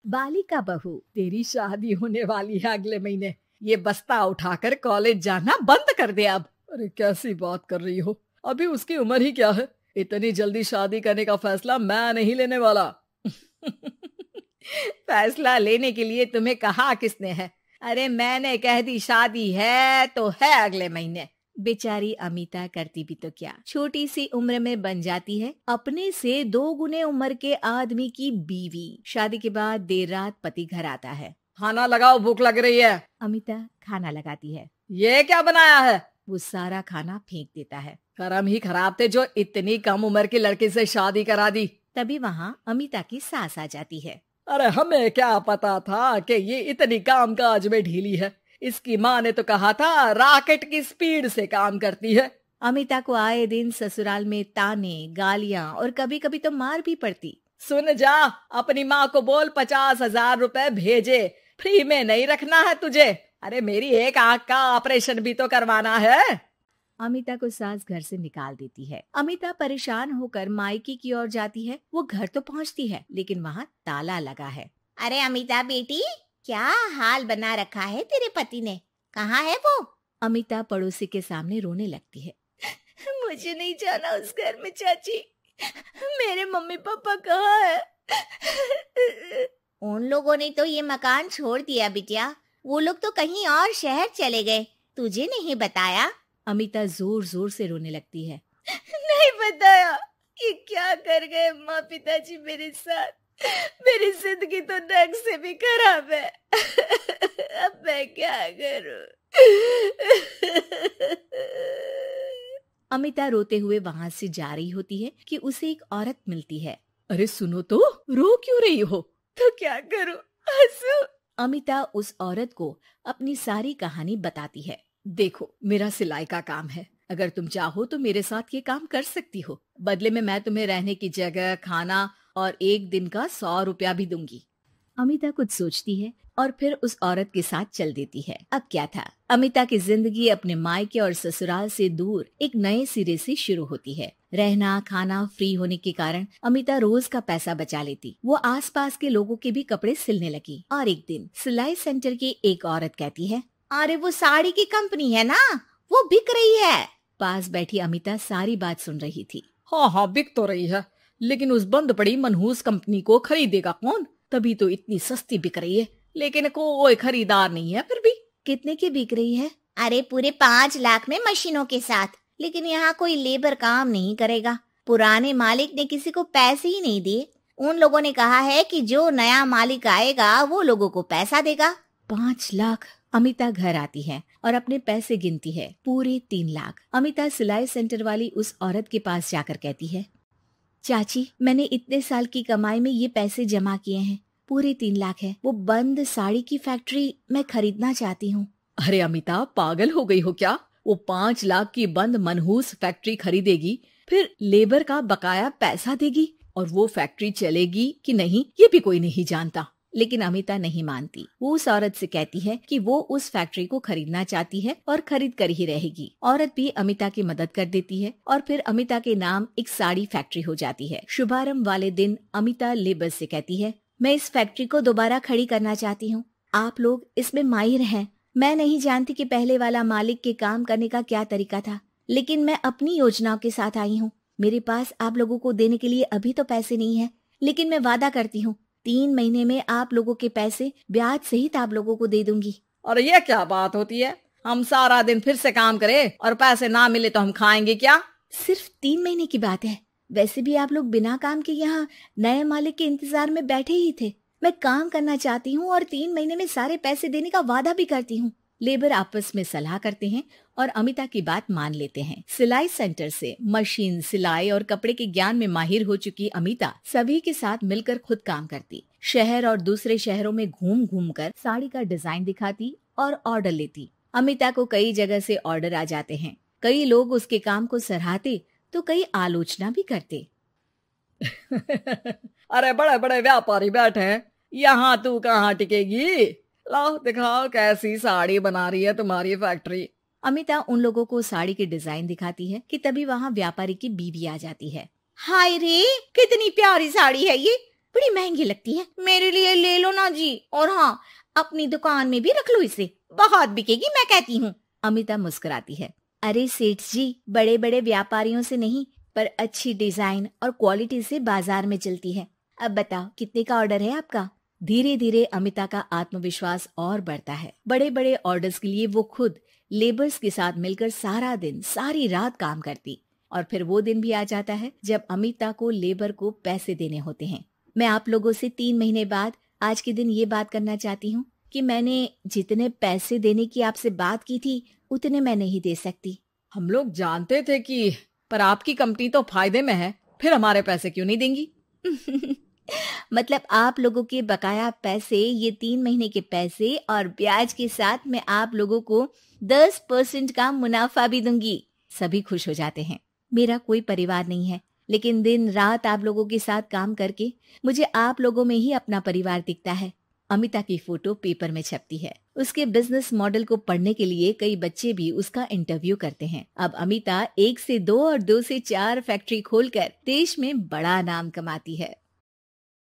बालिका बहू, तेरी शादी होने वाली है अगले महीने। ये बस्ता उठाकर कॉलेज जाना बंद कर दे अब। अरे कैसी बात कर रही हो, अभी उसकी उम्र ही क्या है। इतनी जल्दी शादी करने का फैसला मैं नहीं लेने वाला। फैसला लेने के लिए तुम्हें कहा किसने है? अरे मैंने कह दी शादी है तो है अगले महीने। बेचारी अमिता करती भी तो क्या, छोटी सी उम्र में बन जाती है अपने से 2 गुने उम्र के आदमी की बीवी। शादी के बाद देर रात पति घर आता है। खाना लगाओ, भूख लग रही है। अमिता खाना लगाती है। ये क्या बनाया है? वो सारा खाना फेंक देता है। कर्म ही खराब थे जो इतनी कम उम्र के लड़के से शादी करा दी। तभी वहाँ अमिता की सास आ जाती है। अरे हमें क्या पता था कि ये इतनी कामकाज में ढीली है। इसकी माँ ने तो कहा था रॉकेट की स्पीड से काम करती है। अमिता को आए दिन ससुराल में ताने, गालियाँ और कभी कभी तो मार भी पड़ती। सुन जा, अपनी माँ को बोल 50,000 रुपए भेजे, फ्री में नहीं रखना है तुझे। अरे मेरी एक आंख का ऑपरेशन भी तो करवाना है। अमिता को सास घर से निकाल देती है। अमिता परेशान होकर मायके की ओर जाती है। वो घर तो पहुंचती है लेकिन वहाँ ताला लगा है। अरे अमिता बेटी, क्या हाल बना रखा है तेरे पति ने? कहाँ है वो? अमिता पड़ोसी के सामने रोने लगती है। मुझे नहीं जाना उस घर में चाची। मेरे मम्मी पापा कहाँ है? उन लोगों ने तो ये मकान छोड़ दिया बिटिया। वो लोग तो कहीं और शहर चले गए, तुझे नहीं बताया? अमिता जोर जोर से रोने लगती है। नहीं बताया? ये क्या कर गए माँ पिताजी मेरे साथ? मेरी जिंदगी तो ढंग से भी खराब है। अब मैं क्या करूं? अमिता रोते हुए वहाँ से जा रही होती है कि उसे एक औरत मिलती है। अरे सुनो तो, रो क्यों रही हो? तो क्या करूं, हंसू? अमिता उस औरत को अपनी सारी कहानी बताती है। देखो, मेरा सिलाई का काम है। अगर तुम चाहो तो मेरे साथ ये काम कर सकती हो। बदले में मैं तुम्हें रहने की जगह, खाना और 1 दिन का 100 रुपया भी दूंगी। अमिता कुछ सोचती है और फिर उस औरत के साथ चल देती है। अब क्या था, अमिता की जिंदगी अपने मायके और ससुराल से दूर एक नए सिरे से शुरू होती है। रहना खाना फ्री होने के कारण अमिता रोज का पैसा बचा लेती। वो आसपास के लोगों के भी कपड़े सिलने लगी। और एक दिन सिलाई सेंटर की एक औरत कहती है, अरे वो साड़ी की कंपनी है ना, वो बिक रही है। पास बैठी अमिता सारी बात सुन रही थी। हाँ, बिक तो रही है, लेकिन उस बंद पड़ी मनहूस कंपनी को खरीदेगा कौन? तभी तो इतनी सस्ती बिक रही है, लेकिन कोई खरीदार नहीं है। फिर भी कितने की बिक रही है? अरे पूरे 5 लाख में मशीनों के साथ। लेकिन यहाँ कोई लेबर काम नहीं करेगा। पुराने मालिक ने किसी को पैसे ही नहीं दिए। उन लोगों ने कहा है कि जो नया मालिक आएगा वो लोगों को पैसा देगा। 5 लाख। अमिता घर आती है और अपने पैसे गिनती है, पूरे 3 लाख। अमिता सिलाई सेंटर वाली उस औरत के पास जाकर कहती है, चाची, मैंने इतने साल की कमाई में ये पैसे जमा किए हैं, पूरे 3 लाख है। वो बंद साड़ी की फैक्ट्री मैं खरीदना चाहती हूँ। अरे अमिता, पागल हो गई हो क्या? वो 5 लाख की बंद मनहूस फैक्ट्री खरीदेगी, फिर लेबर का बकाया पैसा देगी, और वो फैक्ट्री चलेगी कि नहीं ये भी कोई नहीं जानता। लेकिन अमिता नहीं मानती। वो उस औरत से कहती है कि वो उस फैक्ट्री को खरीदना चाहती है और खरीद कर ही रहेगी। औरत भी अमिता की मदद कर देती है और फिर अमिता के नाम एक साड़ी फैक्ट्री हो जाती है। शुभारंभ वाले दिन अमिता लेबर से कहती है, मैं इस फैक्ट्री को दोबारा खड़ी करना चाहती हूँ। आप लोग इसमें माहिर हैं। मैं नहीं जानती कि पहले वाला मालिक के काम करने का क्या तरीका था, लेकिन मैं अपनी योजनाओं के साथ आई हूँ। मेरे पास आप लोगों को देने के लिए अभी तो पैसे नहीं है, लेकिन मैं वादा करती हूँ 3 महीने में आप लोगों के पैसे ब्याज सहित आप लोगों को दे दूंगी। और ये क्या बात होती है? हम सारा दिन फिर से काम करें और पैसे ना मिले तो हम खाएंगे क्या? सिर्फ 3 महीने की बात है। वैसे भी आप लोग बिना काम के यहाँ नए मालिक के इंतजार में बैठे ही थे। मैं काम करना चाहती हूँ और 3 महीने में सारे पैसे देने का वादा भी करती हूँ। लेबर आपस में सलाह करते हैं और अमिता की बात मान लेते हैं। सिलाई सेंटर से मशीन, सिलाई और कपड़े के ज्ञान में माहिर हो चुकी अमिता सभी के साथ मिलकर खुद काम करती। शहर और दूसरे शहरों में घूम घूम कर साड़ी का डिजाइन दिखाती और ऑर्डर लेती। अमिता को कई जगह से ऑर्डर आ जाते हैं। कई लोग उसके काम को सराहते तो कई आलोचना भी करते। अरे बड़े बड़े व्यापारी बैठे हैं, यहाँ तू कहाँ टिकेगी? लाओ दिखाओ कैसी साड़ी बना रही है तुम्हारी फैक्ट्री। अमिता उन लोगों को साड़ी के डिजाइन दिखाती है कि तभी वहाँ व्यापारी की बीवी आ जाती है। हाय रे, कितनी प्यारी साड़ी है ये, बड़ी महंगी लगती है, मेरे लिए ले लो ना जी। और हाँ, अपनी दुकान में भी रख लो इसे, बहुत बिकेगी मैं कहती हूँ। अमिता मुस्कुराती है। अरे सेठ जी, बड़े बड़े व्यापारियों से नहीं, पर अच्छी डिजाइन और क्वालिटी से बाजार में चलती है। अब बताओ कितने का ऑर्डर है आपका? धीरे धीरे अमिता का आत्मविश्वास और बढ़ता है। बड़े बड़े ऑर्डर्स के लिए वो खुद लेबर्स के साथ मिलकर सारा दिन सारी रात काम करती। और फिर वो दिन भी आ जाता है जब अमिता को लेबर को पैसे देने होते हैं। मैं आप लोगों से 3 महीने बाद आज के दिन ये बात करना चाहती हूँ कि मैंने जितने पैसे देने की आपसे बात की थी उतने मैं नहीं दे सकती। हम लोग जानते थे कि, पर आपकी कंपनी तो फायदे में है, फिर हमारे पैसे क्यों नहीं देंगी? मतलब आप लोगों के बकाया पैसे, ये 3 महीने के पैसे और ब्याज के साथ मैं आप लोगों को 10% का मुनाफा भी दूंगी। सभी खुश हो जाते हैं। मेरा कोई परिवार नहीं है, लेकिन दिन रात आप लोगों के साथ काम करके मुझे आप लोगों में ही अपना परिवार दिखता है। अमिता की फोटो पेपर में छपती है। उसके बिजनेस मॉडल को पढ़ने के लिए कई बच्चे भी उसका इंटरव्यू करते हैं। अब अमिता 1 से 2 और 2 से 4 फैक्ट्री खोलकर देश में बड़ा नाम कमाती है।